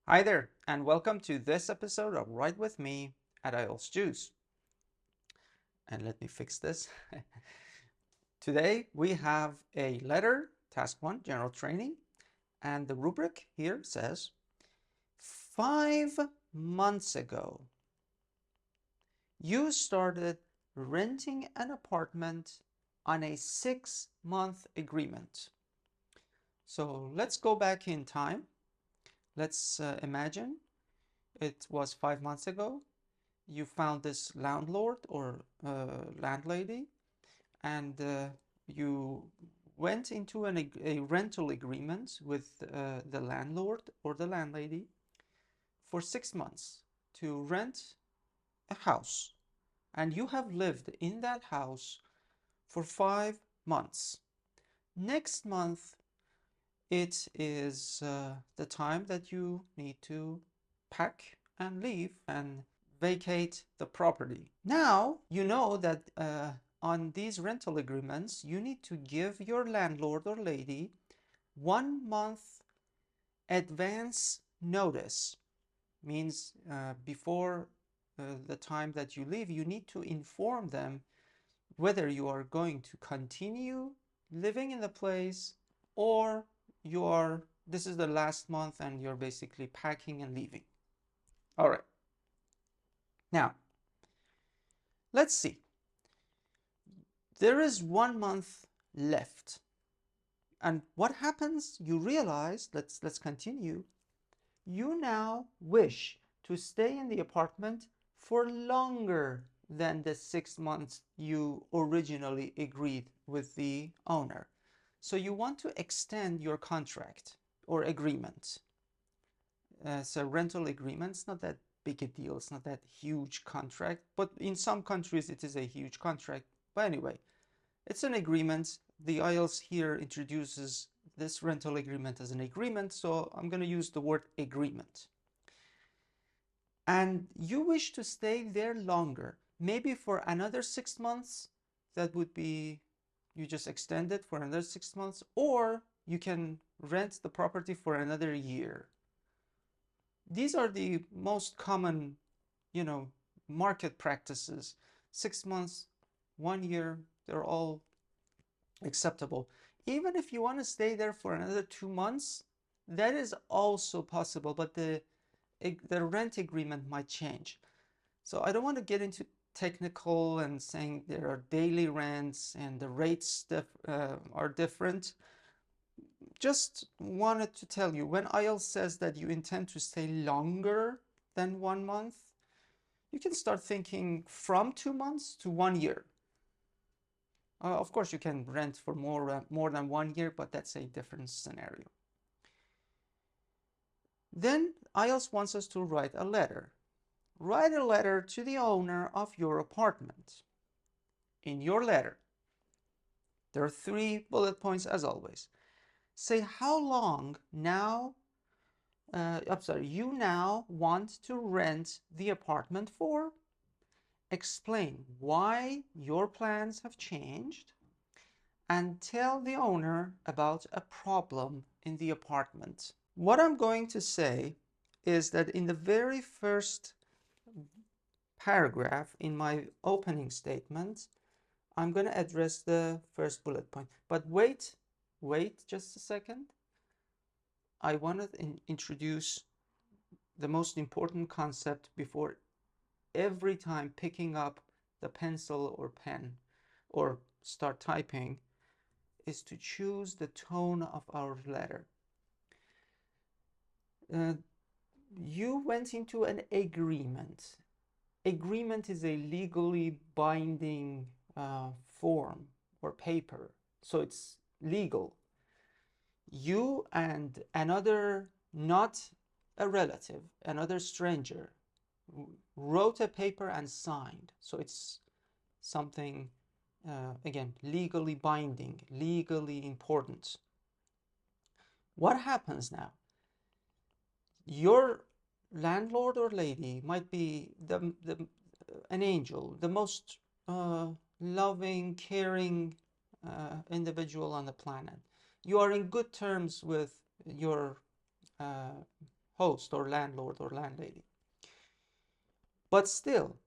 Hi there, and welcome to this episode of Write With Me at IELTS Juice. And let me fix this. Today we have a letter, task 1, general training, and the rubric here says 5 months ago you started renting an apartment on a 6-month agreement. So let's go back in time. Let's imagine it was 5 months ago. You found this landlord or landlady, and you went into a rental agreement with the landlord or the landlady for 6 months to rent a house, and you have lived in that house for 5 months. Next month, it is the time that you need to pack and leave and vacate the property. Now you know that on these rental agreements you need to give your landlord or lady 1 month advance notice. Means before the time that you leave, you need to inform them whether you are going to continue living in the place or this is the last month and you're basically packing and leaving. All right. Now, let's see. There is 1 month left. And what happens? You realize, let's continue. You now wish to stay in the apartment for longer than the 6 months you originally agreed with the owner. So you want to extend your contract or agreement. So rental agreement, it's not that big a deal. It's not that huge contract, but in some countries it is a huge contract. But anyway, it's an agreement. The IELTS here introduces this rental agreement as an agreement, so I'm going to use the word agreement. And you wish to stay there longer, maybe for another 6 months. That would be, you just extend it for another 6 months, or you can rent the property for another year. These are the most common, market practices. 6 months, 1 year, they're all acceptable. Even if you want to stay there for another 2 months, that is also possible, but the rent agreement might change. So I don't want to get into technical and saying there are daily rents and the rates are different. Just wanted to tell you, when IELTS says that you intend to stay longer than 1 month, you can start thinking from 2 months to 1 year. Of course, you can rent for more than 1 year, but that's a different scenario. Then IELTS wants us to write a letter. Write a letter to the owner of your apartment. In your letter, there are 3 bullet points as always. Say how long now, you now want to rent the apartment for. Explain why your plans have changed, and tell the owner about a problem in the apartment. What I'm going to say is that in the very first paragraph in my opening statement, I'm going to address the first bullet point. But wait just a second. I want to introduce the most important concept before every time picking up the pencil or pen or start typing, is to choose the tone of our letter. You went into an agreement. Agreement is a legally binding form or paper, so it's legal. You and another, not a relative, another stranger, wrote a paper and signed, so it's something again legally binding, legally important. What happens now? Your landlord or lady might be an angel, the most loving, caring individual on the planet. You are in good terms with your host or landlord or landlady. But still,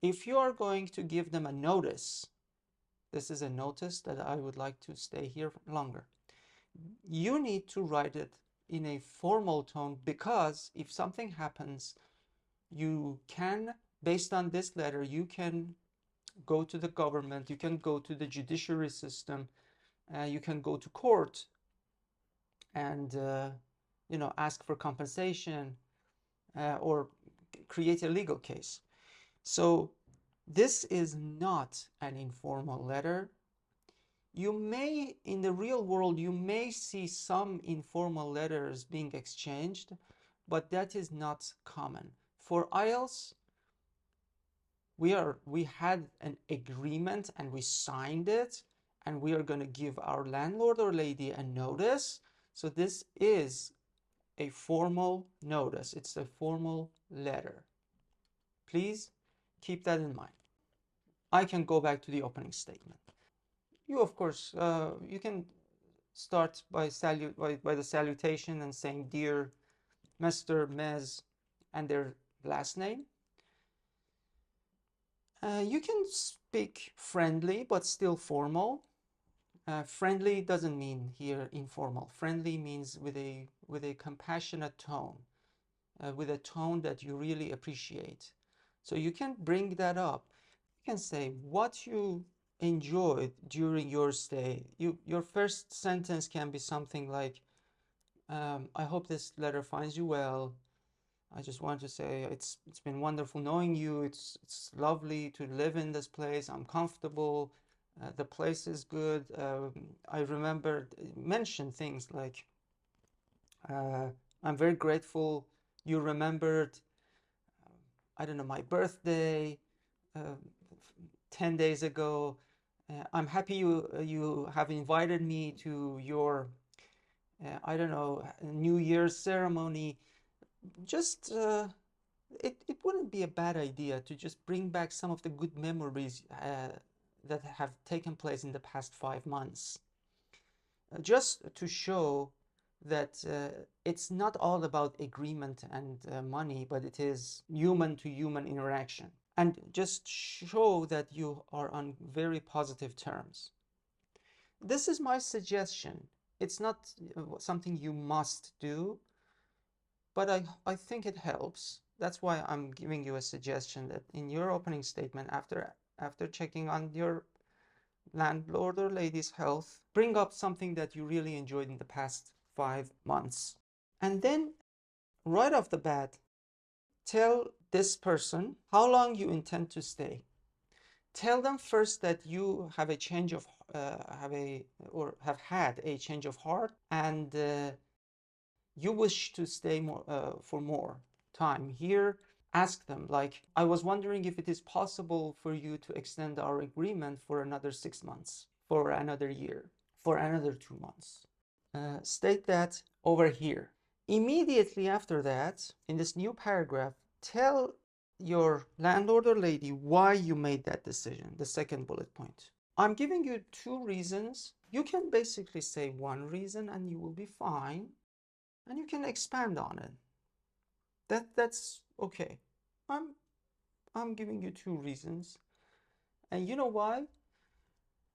if you are going to give them a notice, this is a notice that I would like to stay here longer, you need to write it in a formal tone, because if something happens, you can, based on this letter, you can go to the government, you can go to the judiciary system, you can go to court and ask for compensation or create a legal case. So this is not an informal letter. You may, in the real world, you may see some informal letters being exchanged, but that is not common. For IELTS, we had an agreement and we signed it, and we are going to give our landlord or lady a notice. So this is a formal notice. It's a formal letter. Please keep that in mind. I can go back to the opening statement. You, of course, you can start by the salutation and saying dear Mr., Ms., and their last name. You can speak friendly but still formal. Friendly doesn't mean here informal. Friendly means with a compassionate tone, with a tone that you really appreciate. So you can bring that up. You can say what you enjoyed during your stay. Your first sentence can be something like, I hope this letter finds you well. I just want to say it's been wonderful knowing you. It's lovely to live in this place. I'm comfortable. The place is good. I remember mention things like, I'm very grateful you remembered, I don't know, my birthday 10 days ago. I'm happy you have invited me to your I don't know, New Year's ceremony. Just it wouldn't be a bad idea to just bring back some of the good memories that have taken place in the past 5 months, just to show that it's not all about agreement and money, but it is human to human interaction, and just show that you are on very positive terms. This is my suggestion. It's not something you must do, but I think it helps. That's why I'm giving you a suggestion that in your opening statement, after checking on your landlord or lady's health, bring up something that you really enjoyed in the past 5 months. And then right off the bat, tell this person how long you intend to stay. Tell them first that you have a change of have had a change of heart, and you wish to stay for more time here. Ask them, like, I was wondering if it is possible for you to extend our agreement for another 6 months, for another year, for another 2 months. State that over here. Immediately after that, in this new paragraph, tell your landlord or lady why you made that decision, the second bullet point. I'm giving you 2 reasons. You can basically say 1 reason and you will be fine, and you can expand on it. That's okay. I'm giving you 2 reasons, and you know why?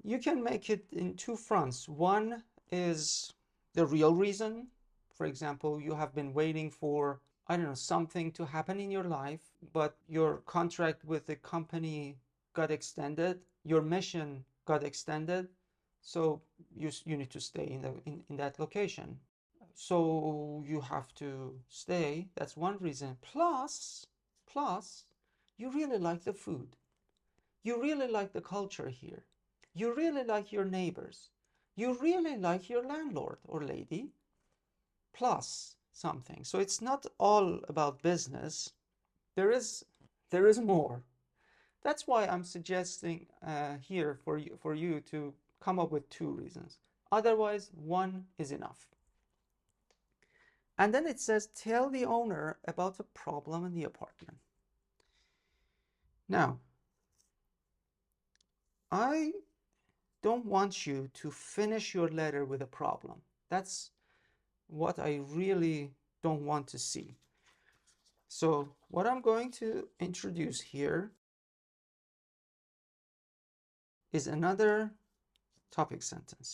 You can make it in 2 fronts. One is the real reason. For example, you have been waiting for, I don't know, something to happen in your life, but your contract with the company got extended, your mission got extended, so you need to stay in that location. So you have to stay. That's one reason. Plus, you really like the food. You really like the culture here. You really like your neighbors. You really like your landlord or lady. Plus something. So it's not all about business. There is more. That's why I'm suggesting here for you to come up with 2 reasons. Otherwise, 1 is enough. And then it says, tell the owner about the problem in the apartment. Now, I don't want you to finish your letter with a problem. That's what I really don't want to see. So what I'm going to introduce here is another topic sentence.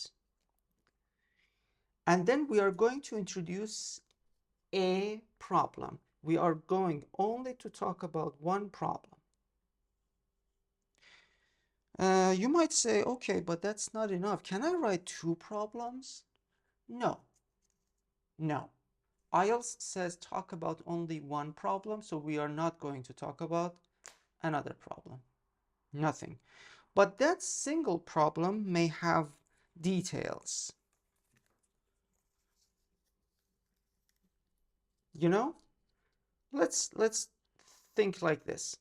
And then we are going to introduce a problem. We are going only to talk about one problem. You might say, okay, but that's not enough. Can I write two problems? No. No. IELTS says talk about only one problem, so we are not going to talk about another problem. Nothing. But that single problem may have details. You know? Let's think like this.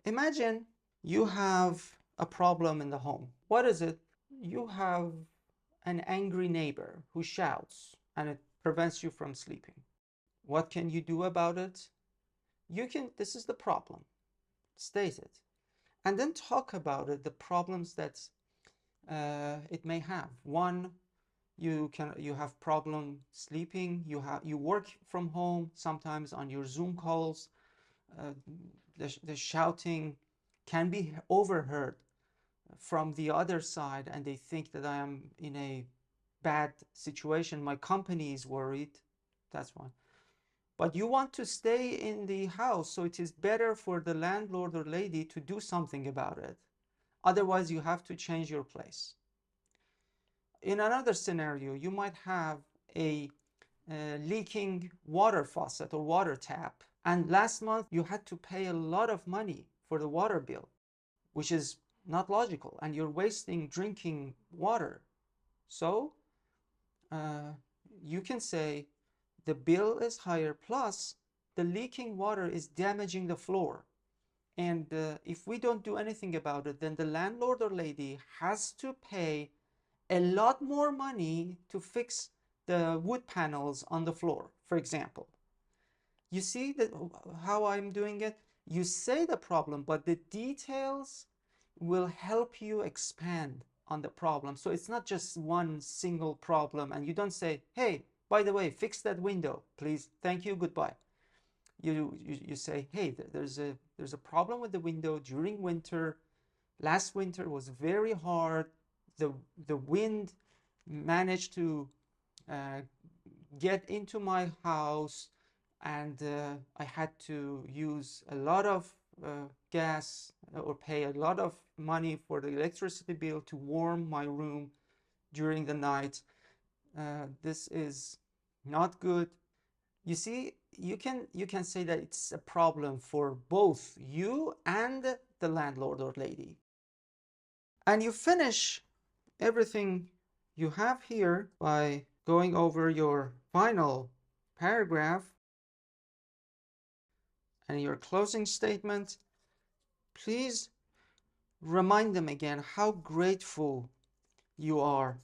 Imagine you have a problem in the home. What is it? You have an angry neighbor who shouts and it prevents you from sleeping. What can you do about it? This is the problem. State it. And then talk about it, the problems that it may have. One, you have problem sleeping. You work from home sometimes on your Zoom calls. The shouting can be overheard from the other side, and they think that I am in a bad situation. My company is worried. That's one. But you want to stay in the house, so it is better for the landlord or lady to do something about it. Otherwise, you have to change your place. In another scenario, you might have a leaking water faucet or water tap, and last month you had to pay a lot of money for the water bill, which is not logical, and you're wasting drinking water. So you can say the bill is higher, plus the leaking water is damaging the floor. And if we don't do anything about it, then the landlord or lady has to pay a lot more money to fix the wood panels on the floor, for example. You see how I'm doing it? You say the problem, but the details will help you expand on the problem. So it's not just one single problem, and you don't say, hey, by the way, fix that window, please. Thank you, goodbye. You say, hey, there's a problem with the window during winter. Last winter was very hard. The wind managed to get into my house, and I had to use a lot of gas or pay a lot of money for the electricity bill to warm my room during the night. This is not good. You see, you can say that it's a problem for both you and the landlord or lady. And you finish everything you have here by going over your final paragraph and your closing statement. Please remind them again how grateful you are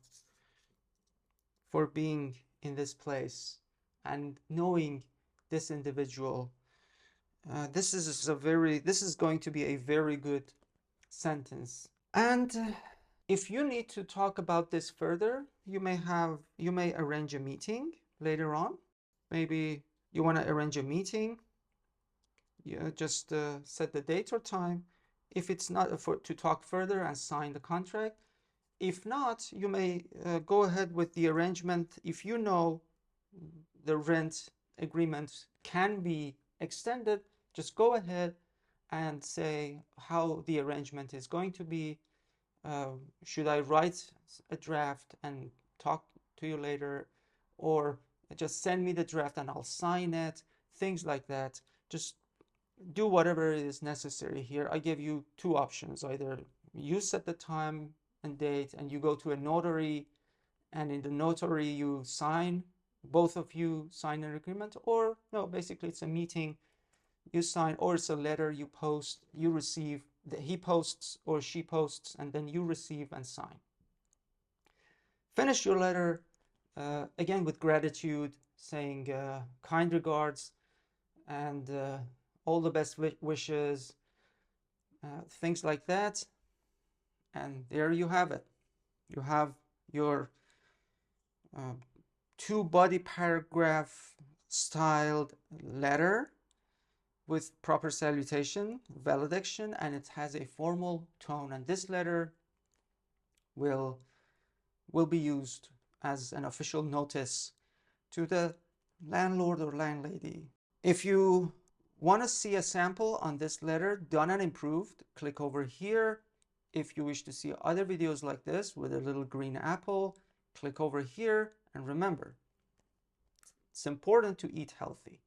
for being in this place and knowing this individual. This is going to be a very good sentence. And if you need to talk about this further, you may arrange a meeting later on. Maybe you want to arrange a meeting. You just set the date or time. If it's not to talk further and sign the contract. If not, you may go ahead with the arrangement. If you know the rent agreement can be extended, just go ahead and say how the arrangement is going to be. Should I write a draft and talk to you later, or just send me the draft and I'll sign it? Things like that. Just do whatever is necessary here. I give you two options. Either you set the time and date and you go to a notary, and in the notary you sign, both of you sign an agreement, or no, basically it's a meeting, you sign, or it's a letter you post, you receive, he posts or she posts, and then you receive and sign. Finish your letter again with gratitude, saying kind regards and all the best wishes, things like that. And there you have it. You have your two body paragraph styled letter with proper salutation, valediction, and it has a formal tone. And this letter will be used as an official notice to the landlord or landlady. If you want to see a sample on this letter done and improved, click over here. If you wish to see other videos like this with a little green apple, click over here. And remember, it's important to eat healthy.